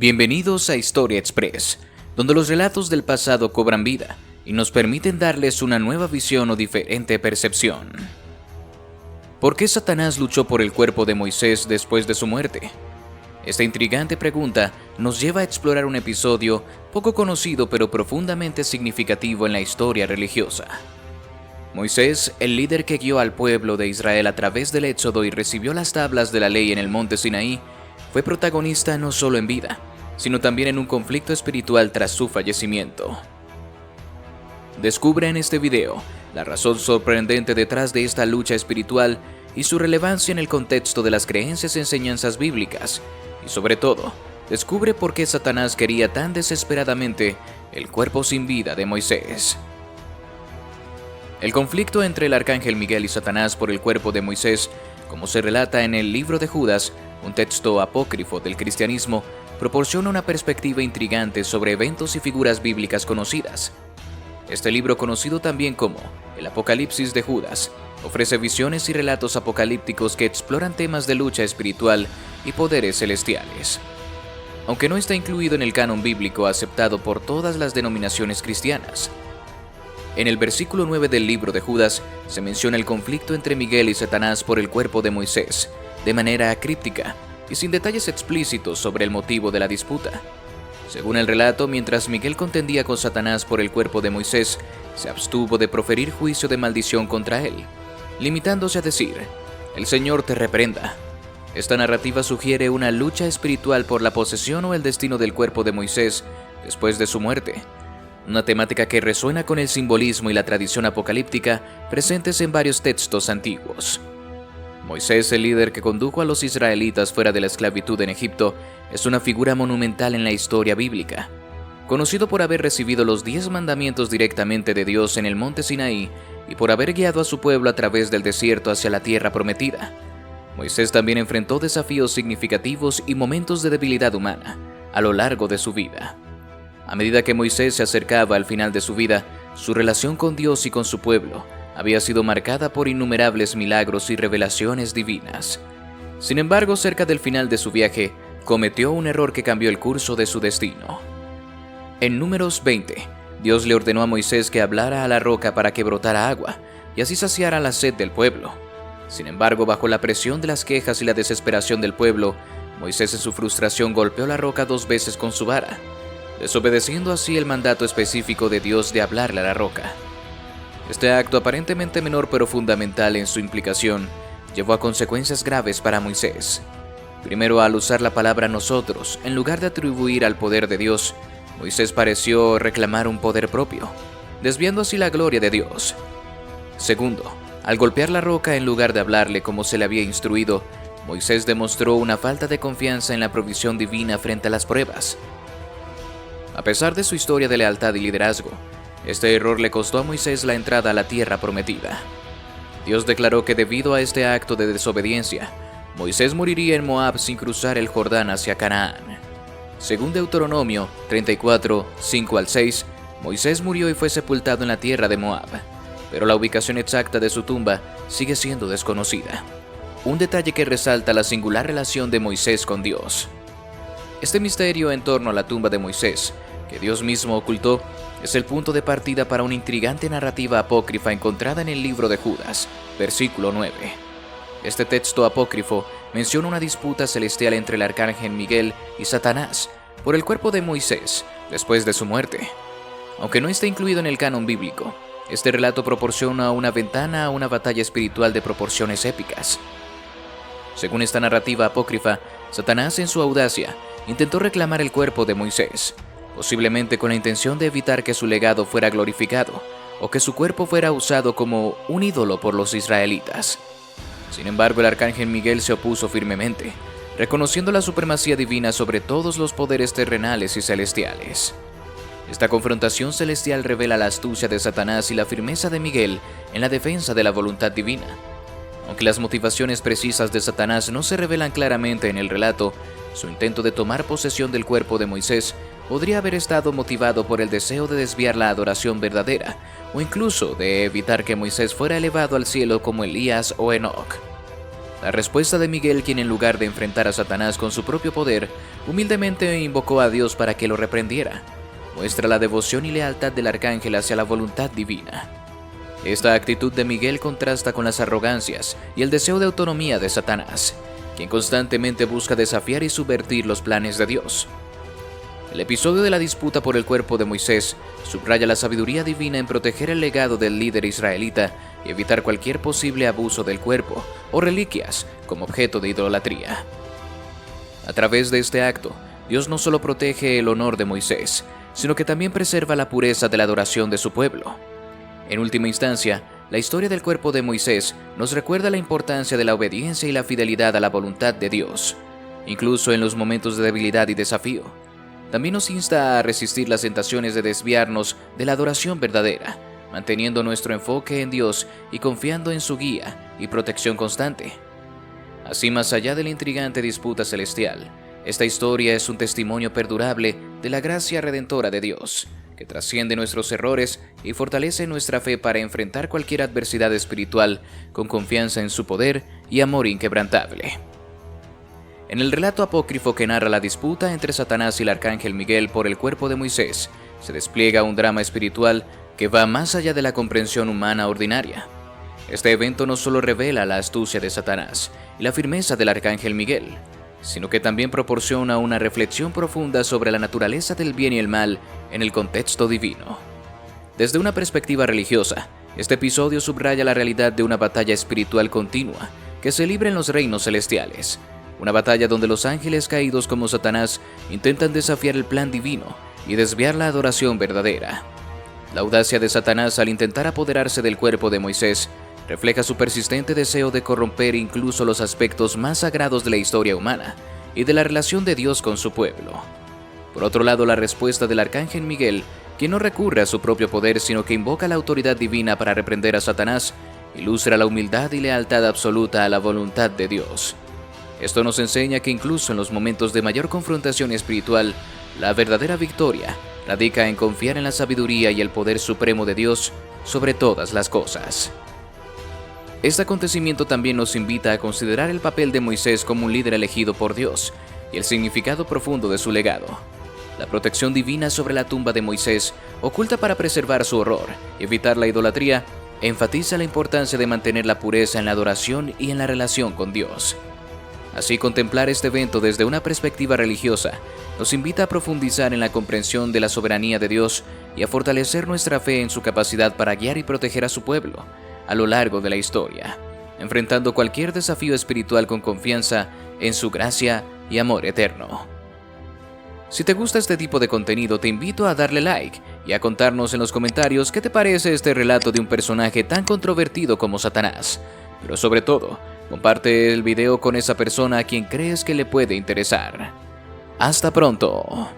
Bienvenidos a Historia Express, donde los relatos del pasado cobran vida y nos permiten darles una nueva visión o diferente percepción. ¿Por qué Satanás luchó por el cuerpo de Moisés después de su muerte? Esta intrigante pregunta nos lleva a explorar un episodio poco conocido pero profundamente significativo en la historia religiosa. Moisés, el líder que guió al pueblo de Israel a través del Éxodo y recibió las tablas de la ley en el monte Sinaí, fue protagonista no solo en vida, sino también en un conflicto espiritual tras su fallecimiento. Descubre en este video la razón sorprendente detrás de esta lucha espiritual y su relevancia en el contexto de las creencias y enseñanzas bíblicas, y sobre todo, descubre por qué Satanás quería tan desesperadamente el cuerpo sin vida de Moisés. El conflicto entre el arcángel Miguel y Satanás por el cuerpo de Moisés, como se relata en el libro de Judas, un texto apócrifo del cristianismo, proporciona una perspectiva intrigante sobre eventos y figuras bíblicas conocidas. Este libro, conocido también como el Apocalipsis de Judas, ofrece visiones y relatos apocalípticos que exploran temas de lucha espiritual y poderes celestiales. Aunque no está incluido en el canon bíblico aceptado por todas las denominaciones cristianas. En el versículo 9 del libro de Judas se menciona el conflicto entre Miguel y Satanás por el cuerpo de Moisés, de manera críptica y sin detalles explícitos sobre el motivo de la disputa. Según el relato, mientras Miguel contendía con Satanás por el cuerpo de Moisés, se abstuvo de proferir juicio de maldición contra él, limitándose a decir: «El Señor te reprenda». Esta narrativa sugiere una lucha espiritual por la posesión o el destino del cuerpo de Moisés después de su muerte, una temática que resuena con el simbolismo y la tradición apocalíptica presentes en varios textos antiguos. Moisés, el líder que condujo a los israelitas fuera de la esclavitud en Egipto, es una figura monumental en la historia bíblica. Conocido por haber recibido los 10 mandamientos directamente de Dios en el monte Sinaí y por haber guiado a su pueblo a través del desierto hacia la tierra prometida, Moisés también enfrentó desafíos significativos y momentos de debilidad humana a lo largo de su vida. A medida que Moisés se acercaba al final de su vida, su relación con Dios y con su pueblo había sido marcada por innumerables milagros y revelaciones divinas. Sin embargo, cerca del final de su viaje, cometió un error que cambió el curso de su destino. En Números 20, Dios le ordenó a Moisés que hablara a la roca para que brotara agua, y así saciara la sed del pueblo. Sin embargo, bajo la presión de las quejas y la desesperación del pueblo, Moisés en su frustración golpeó la roca 2 veces con su vara, desobedeciendo así el mandato específico de Dios de hablarle a la roca. Este acto, aparentemente menor pero fundamental en su implicación, llevó a consecuencias graves para Moisés. Primero, al usar la palabra nosotros, en lugar de atribuir al poder de Dios, Moisés pareció reclamar un poder propio, desviando así la gloria de Dios. Segundo, al golpear la roca en lugar de hablarle como se le había instruido, Moisés demostró una falta de confianza en la provisión divina frente a las pruebas. A pesar de su historia de lealtad y liderazgo, este error le costó a Moisés la entrada a la tierra prometida. Dios declaró que debido a este acto de desobediencia, Moisés moriría en Moab sin cruzar el Jordán hacia Canaán. Según Deuteronomio 34, 5 al 6, Moisés murió y fue sepultado en la tierra de Moab, pero la ubicación exacta de su tumba sigue siendo desconocida. Un detalle que resalta la singular relación de Moisés con Dios. Este misterio en torno a la tumba de Moisés, que Dios mismo ocultó, es el punto de partida para una intrigante narrativa apócrifa encontrada en el libro de Judas, versículo 9. Este texto apócrifo menciona una disputa celestial entre el arcángel Miguel y Satanás por el cuerpo de Moisés después de su muerte. Aunque no está incluido en el canon bíblico, este relato proporciona una ventana a una batalla espiritual de proporciones épicas. Según esta narrativa apócrifa, Satanás, en su audacia, intentó reclamar el cuerpo de Moisés, posiblemente con la intención de evitar que su legado fuera glorificado o que su cuerpo fuera usado como un ídolo por los israelitas. Sin embargo, el arcángel Miguel se opuso firmemente, reconociendo la supremacía divina sobre todos los poderes terrenales y celestiales. Esta confrontación celestial revela la astucia de Satanás y la firmeza de Miguel en la defensa de la voluntad divina. Aunque las motivaciones precisas de Satanás no se revelan claramente en el relato, su intento de tomar posesión del cuerpo de Moisés podría haber estado motivado por el deseo de desviar la adoración verdadera, o incluso de evitar que Moisés fuera elevado al cielo como Elías o Enoc. La respuesta de Miguel, quien en lugar de enfrentar a Satanás con su propio poder, humildemente invocó a Dios para que lo reprendiera, muestra la devoción y lealtad del arcángel hacia la voluntad divina. Esta actitud de Miguel contrasta con las arrogancias y el deseo de autonomía de Satanás, quien constantemente busca desafiar y subvertir los planes de Dios. El episodio de la disputa por el cuerpo de Moisés subraya la sabiduría divina en proteger el legado del líder israelita y evitar cualquier posible abuso del cuerpo o reliquias como objeto de idolatría. A través de este acto, Dios no solo protege el honor de Moisés, sino que también preserva la pureza de la adoración de su pueblo. En última instancia, la historia del cuerpo de Moisés nos recuerda la importancia de la obediencia y la fidelidad a la voluntad de Dios, incluso en los momentos de debilidad y desafío. También nos insta a resistir las tentaciones de desviarnos de la adoración verdadera, manteniendo nuestro enfoque en Dios y confiando en su guía y protección constante. Así, más allá de la intrigante disputa celestial, esta historia es un testimonio perdurable de la gracia redentora de Dios, que trasciende nuestros errores y fortalece nuestra fe para enfrentar cualquier adversidad espiritual con confianza en su poder y amor inquebrantable. En el relato apócrifo que narra la disputa entre Satanás y el arcángel Miguel por el cuerpo de Moisés, se despliega un drama espiritual que va más allá de la comprensión humana ordinaria. Este evento no solo revela la astucia de Satanás y la firmeza del arcángel Miguel, sino que también proporciona una reflexión profunda sobre la naturaleza del bien y el mal en el contexto divino. Desde una perspectiva religiosa, este episodio subraya la realidad de una batalla espiritual continua que se libra en los reinos celestiales. Una batalla donde los ángeles caídos como Satanás intentan desafiar el plan divino y desviar la adoración verdadera. La audacia de Satanás al intentar apoderarse del cuerpo de Moisés refleja su persistente deseo de corromper incluso los aspectos más sagrados de la historia humana y de la relación de Dios con su pueblo. Por otro lado, la respuesta del arcángel Miguel, quien no recurre a su propio poder sino que invoca la autoridad divina para reprender a Satanás, ilustra la humildad y lealtad absoluta a la voluntad de Dios. Esto nos enseña que incluso en los momentos de mayor confrontación espiritual, la verdadera victoria radica en confiar en la sabiduría y el poder supremo de Dios sobre todas las cosas. Este acontecimiento también nos invita a considerar el papel de Moisés como un líder elegido por Dios y el significado profundo de su legado. La protección divina sobre la tumba de Moisés, oculta para preservar su horror y evitar la idolatría, enfatiza la importancia de mantener la pureza en la adoración y en la relación con Dios. Así, contemplar este evento desde una perspectiva religiosa nos invita a profundizar en la comprensión de la soberanía de Dios y a fortalecer nuestra fe en su capacidad para guiar y proteger a su pueblo a lo largo de la historia, enfrentando cualquier desafío espiritual con confianza en su gracia y amor eterno. Si te gusta este tipo de contenido, te invito a darle like y a contarnos en los comentarios qué te parece este relato de un personaje tan controvertido como Satanás. Pero sobre todo, comparte el video con esa persona a quien crees que le puede interesar. Hasta pronto.